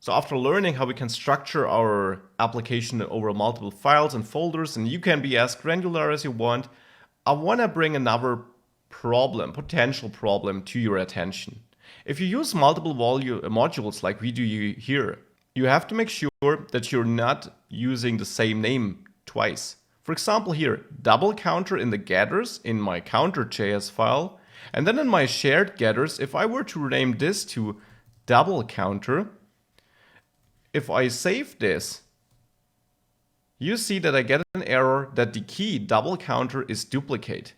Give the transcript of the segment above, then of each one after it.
So after learning how we can structure our application over multiple files and folders, and you can be as granular as you want, I want to bring another potential problem to your attention. If you use multiple modules like we do here, you have to make sure that you're not using the same name twice. For example here, double counter in the getters in my counter.js file, and then in my shared getters, if I were to rename this to double counter, if I save this, you see that I get an error that the key double counter is duplicate.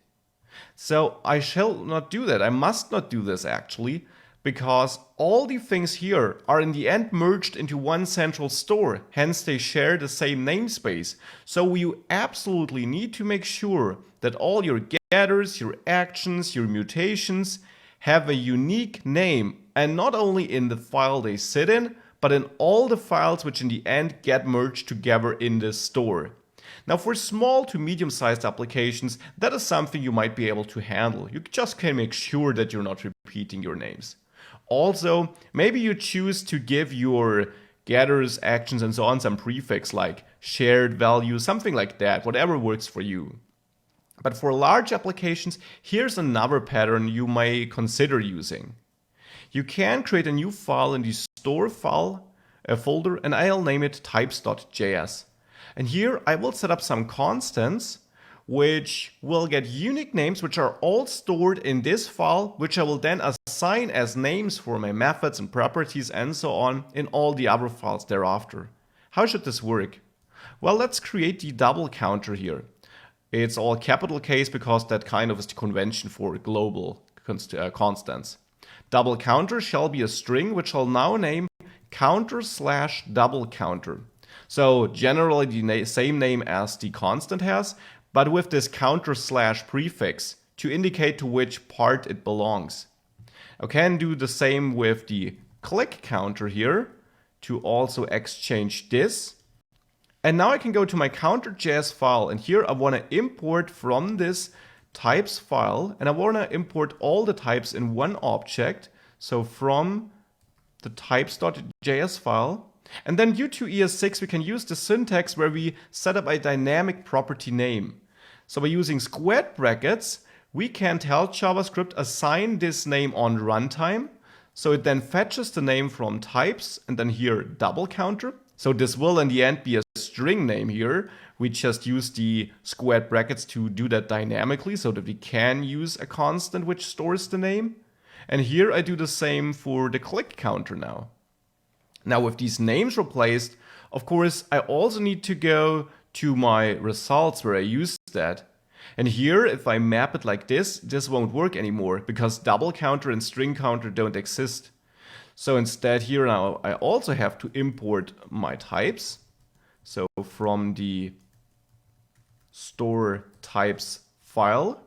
So I shall not do that. I must not do this actually, because all the things here are in the end merged into one central store. Hence they share the same namespace. So you absolutely need to make sure that all your getters, your actions, your mutations have a unique name, and not only in the file they sit in, but in all the files which in the end get merged together in this store. Now for small to medium-sized applications, that is something you might be able to handle. You just can make sure that you're not repeating your names. Also, maybe you choose to give your getters, actions, and so on some prefix like shared value, something like that, whatever works for you. But for large applications, here's another pattern you may consider using. You can create a new file in the store file folder, and I'll name it types.js. And here I will set up some constants which will get unique names which are all stored in this file, which I will then assign as names for my methods and properties and so on in all the other files thereafter. How should this work? Well, let's create the double counter here. It's all capital case because that kind of is the convention for global constants. Double counter shall be a string which I'll now name counter/double counter. So generally the same name as the constant has, but with this counter/prefix to indicate to which part it belongs. I can do the same with the click counter here to also exchange this. And now I can go to my counter.js file, and here I want to import from this types file, and I want to import all the types in one object. So from the types.js file, and then due to ES6 we can use the syntax where we set up a dynamic property name. So by using squared brackets, we can tell JavaScript assign this name on runtime. So it then fetches the name from types and then here double counter. So this will in the end be a string name here. We just use the squared brackets to do that dynamically so that we can use a constant which stores the name. And here I do the same for the click counter now. Now with these names replaced, of course, I also need to go to my results where I use that. And here, if I map it like this won't work anymore because double counter and string counter don't exist. So instead here now I also have to import my types. So from the store types file.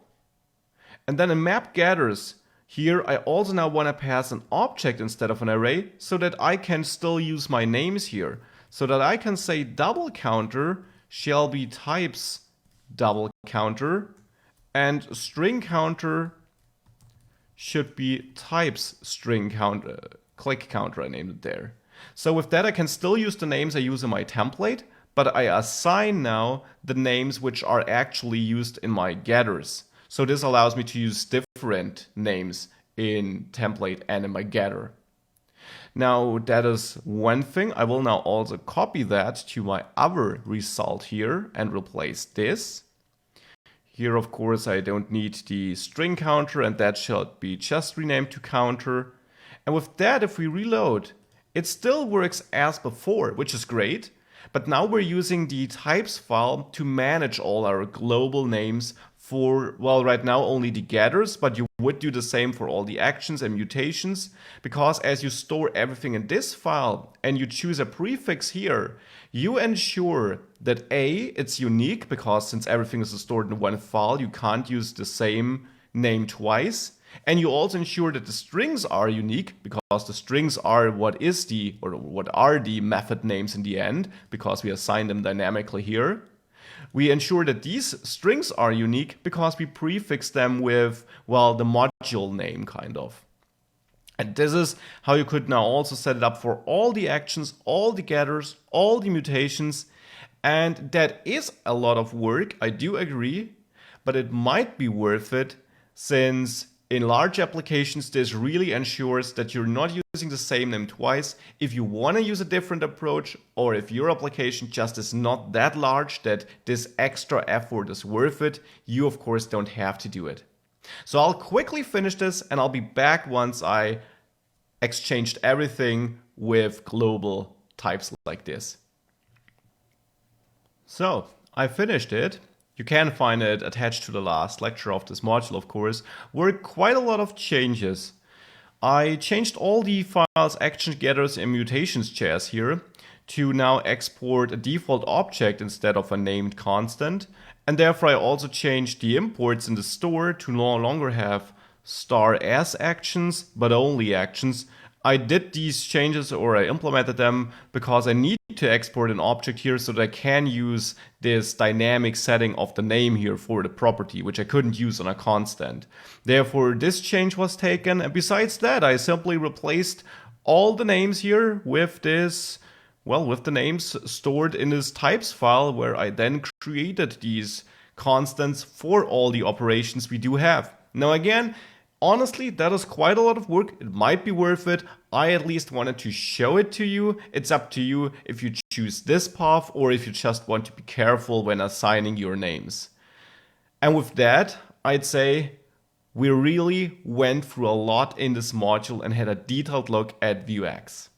And then in map getters, here I also now want to pass an object instead of an array so that I can still use my names here. So that I can say double counter shall be types double counter and string counter should be types string counter, click counter I named it there. So with that I can still use the names I use in my template, but I assign now the names which are actually used in my getters. So this allows me to use different names in template and in my getter. Now that is one thing. I will now also copy that to my other result here and replace this. Here of course I don't need the string counter and that should be just renamed to counter. And with that, if we reload, it still works as before, which is great. But now we're using the types file to manage all our global names for, well, right now only the getters, but you would do the same for all the actions and mutations, because as you store everything in this file and you choose a prefix here, you ensure that A, it's unique, because since everything is stored in one file, you can't use the same name twice. And you also ensure that the strings are unique, because the strings are what are the method names in the end, because we assign them dynamically here. We ensure that these strings are unique because we prefix them with, well, the module name kind of. And this is how you could now also set it up for all the actions, all the getters, all the mutations. And that is a lot of work, I do agree, but it might be worth it since in large applications, this really ensures that you're not using the same name twice. If you want to use a different approach, or if your application just is not that large that this extra effort is worth it, you of course don't have to do it. So I'll quickly finish this and I'll be back once I exchanged everything with global types like this. So I finished it. You can find it attached to the last lecture of this module, of course. Were quite a lot of changes. I changed all the files, action getters, and mutations chairs here to now export a default object instead of a named constant. And therefore I also changed the imports in the store to no longer have star as actions, but only actions. I did these changes, or I implemented them, because I need to export an object here so that I can use this dynamic setting of the name here for the property, which I couldn't use on a constant. Therefore, this change was taken, and besides that, I simply replaced all the names here with this, well, with the names stored in this types file, where I then created these constants for all the operations we do have. Now again, honestly, that is quite a lot of work. It might be worth it. I at least wanted to show it to you. It's up to you if you choose this path or if you just want to be careful when assigning your names. And with that, I'd say we really went through a lot in this module and had a detailed look at Vuex.